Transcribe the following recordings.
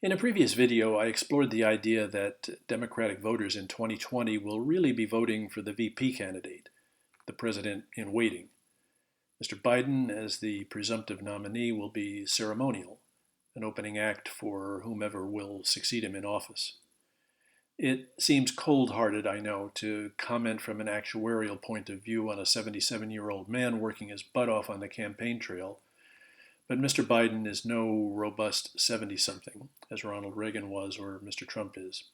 In a previous video, I explored the idea that Democratic voters in 2020 will really be voting for the VP candidate, the president in waiting. Mr. Biden, as the presumptive nominee, will be ceremonial, an opening act for whomever will succeed him in office. It seems cold-hearted, I know, to comment from an actuarial point of view on a 77-year-old man working his butt off on the campaign trail, but Mr. Biden is no robust 70-something, as Ronald Reagan was or Mr. Trump is.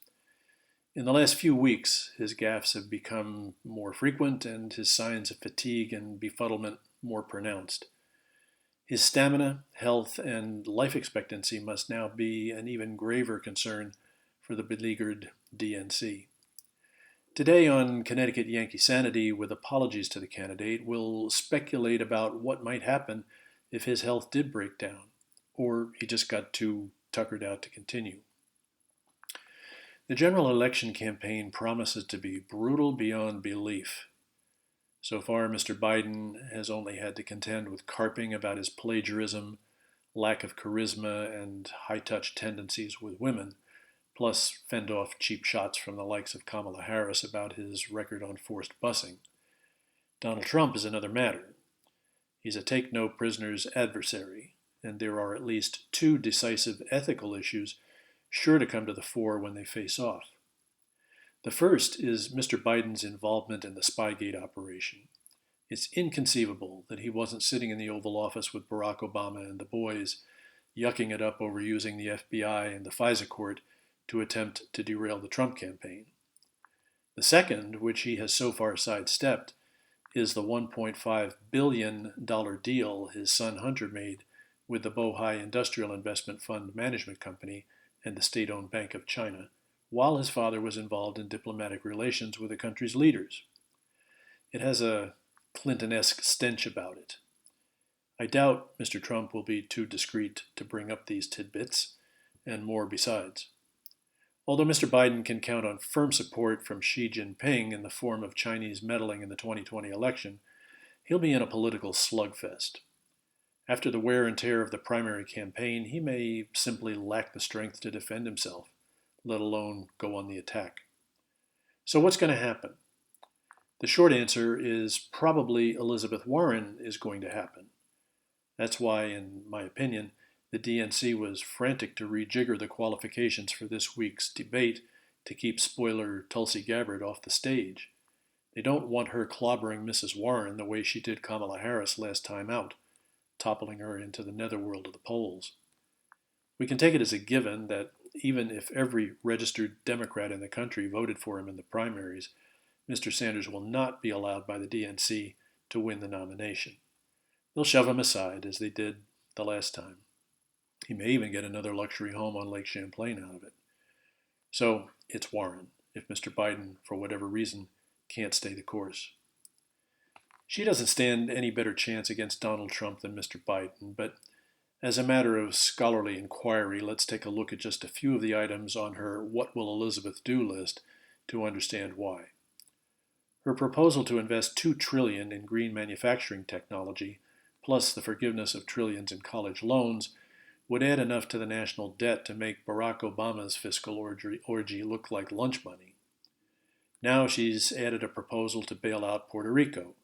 In the last few weeks, his gaffes have become more frequent and his signs of fatigue and befuddlement more pronounced. His stamina, health, and life expectancy must now be an even graver concern for the beleaguered DNC. Today on Connecticut Yankee Sanity, with apologies to the candidate, we'll speculate about what might happen if his health did break down, or he just got too tuckered out to continue. The general election campaign promises to be brutal beyond belief. So far, Mr. Biden has only had to contend with carping about his plagiarism, lack of charisma, and high-touch tendencies with women, plus fend off cheap shots from the likes of Kamala Harris about his record on forced busing. Donald Trump is another matter. He's a take-no-prisoners adversary, and there are at least two decisive ethical issues sure to come to the fore when they face off. The first is Mr. Biden's involvement in the Spygate operation. It's inconceivable that he wasn't sitting in the Oval Office with Barack Obama and the boys, yucking it up over using the FBI and the FISA court to attempt to derail the Trump campaign. The second, which he has so far sidestepped, is the $1.5 billion deal his son Hunter made with the Bohai Industrial Investment Fund Management Company and the state-owned Bank of China, while his father was involved in diplomatic relations with the country's leaders. It has a Clinton-esque stench about it. I doubt Mr. Trump will be too discreet to bring up these tidbits, and more besides. Although Mr. Biden can count on firm support from Xi Jinping in the form of Chinese meddling in the 2020 election, he'll be in a political slugfest. After the wear and tear of the primary campaign, he may simply lack the strength to defend himself, let alone go on the attack. So what's going to happen? The short answer is probably Elizabeth Warren is going to happen. That's why, in my opinion, the DNC was frantic to rejigger the qualifications for this week's debate to keep spoiler Tulsi Gabbard off the stage. They don't want her clobbering Mrs. Warren the way she did Kamala Harris last time out, toppling her into the netherworld of the polls. We can take it as a given that even if every registered Democrat in the country voted for him in the primaries, Mr. Sanders will not be allowed by the DNC to win the nomination. They'll shove him aside, as they did the last time. He may even get another luxury home on Lake Champlain out of it. So it's Warren, if Mr. Biden, for whatever reason, can't stay the course. She doesn't stand any better chance against Donald Trump than Mr. Biden, but as a matter of scholarly inquiry, let's take a look at just a few of the items on her What Will Elizabeth Do list to understand why. Her proposal to invest $2 trillion in green manufacturing technology, plus the forgiveness of trillions in college loans, would add enough to the national debt to make Barack Obama's fiscal orgy look like lunch money. Now she's added a proposal to bail out Puerto Rico,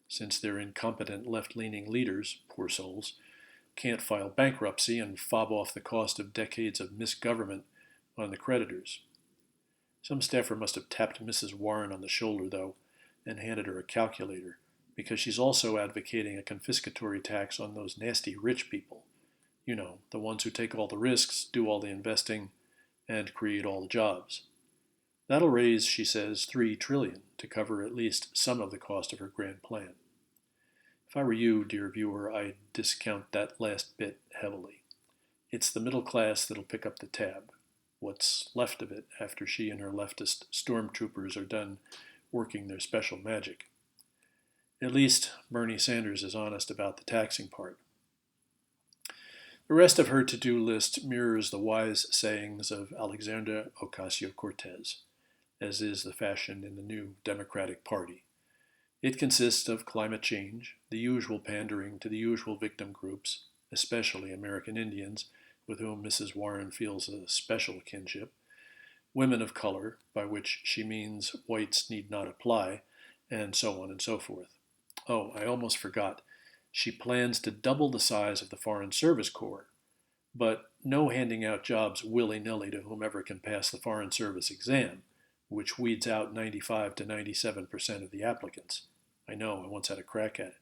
since their incompetent left-leaning leaders, poor souls, can't file bankruptcy and fob off the cost of decades of misgovernment on the creditors. Some staffer must have tapped Mrs. Warren on the shoulder, though, and handed her a calculator, because she's also advocating a confiscatory tax on those nasty rich people. You know, the ones who take all the risks, do all the investing, and create all the jobs. That'll raise, she says, $3 trillion to cover at least some of the cost of her grand plan. If I were you, dear viewer, I'd discount that last bit heavily. It's the middle class that'll pick up the tab, what's left of it after she and her leftist stormtroopers are done working their special magic. At least Bernie Sanders is honest about the taxing part. The rest of her to-do list mirrors the wise sayings of Alexandria Ocasio-Cortez, as is the fashion in the new Democratic Party. It consists of climate change, the usual pandering to the usual victim groups, especially American Indians, with whom Mrs. Warren feels a special kinship, women of color, by which she means whites need not apply, and so on and so forth. Oh, I almost forgot. She plans to double the size of the Foreign Service Corps, but no handing out jobs willy-nilly to whomever can pass the Foreign Service exam, which weeds out 95 to 97% of the applicants. I know, I once had a crack at it.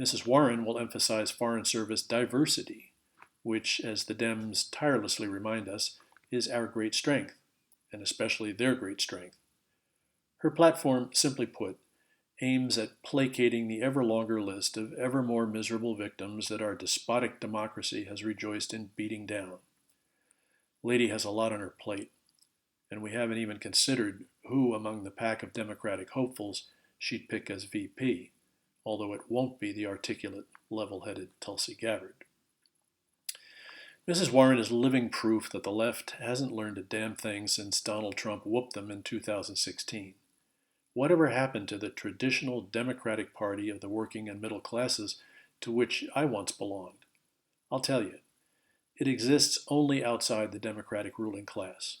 Mrs. Warren will emphasize Foreign Service diversity, which, as the Dems tirelessly remind us, is our great strength, and especially their great strength. Her platform, simply put, aims at placating the ever longer list of ever more miserable victims that our despotic democracy has rejoiced in beating down. Lady has a lot on her plate, and we haven't even considered who among the pack of Democratic hopefuls she'd pick as VP, although it won't be the articulate, level-headed Tulsi Gabbard. Mrs. Warren is living proof that the left hasn't learned a damn thing since Donald Trump whooped them in 2016. Whatever happened to the traditional Democratic Party of the working and middle classes to which I once belonged? I'll tell you, it exists only outside the Democratic ruling class.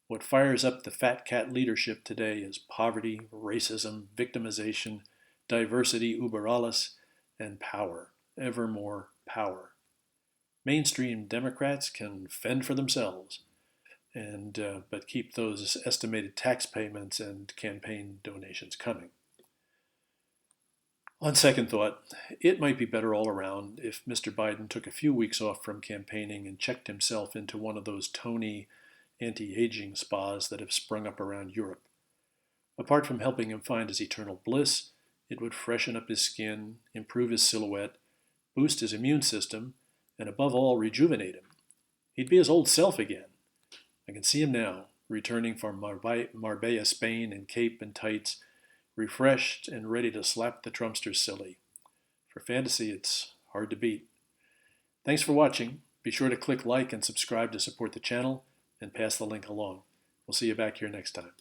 What fires up the fat cat leadership today is poverty, racism, victimization, diversity uber alles, and power, ever more power. Mainstream Democrats can fend for themselves, but keep those estimated tax payments and campaign donations coming. On second thought, it might be better all around if Mr. Biden took a few weeks off from campaigning and checked himself into one of those Tony anti-aging spas that have sprung up around Europe. Apart from helping him find his eternal bliss, it would freshen up his skin, improve his silhouette, boost his immune system, and above all, rejuvenate him. He'd be his old self again. I can see him now, returning from Marbella, Spain in cape and tights, refreshed and ready to slap the Trumpsters silly. For fantasy, it's hard to beat. Thanks for watching. Be sure to click like and subscribe to support the channel, and pass the link along. We'll see you back here next time.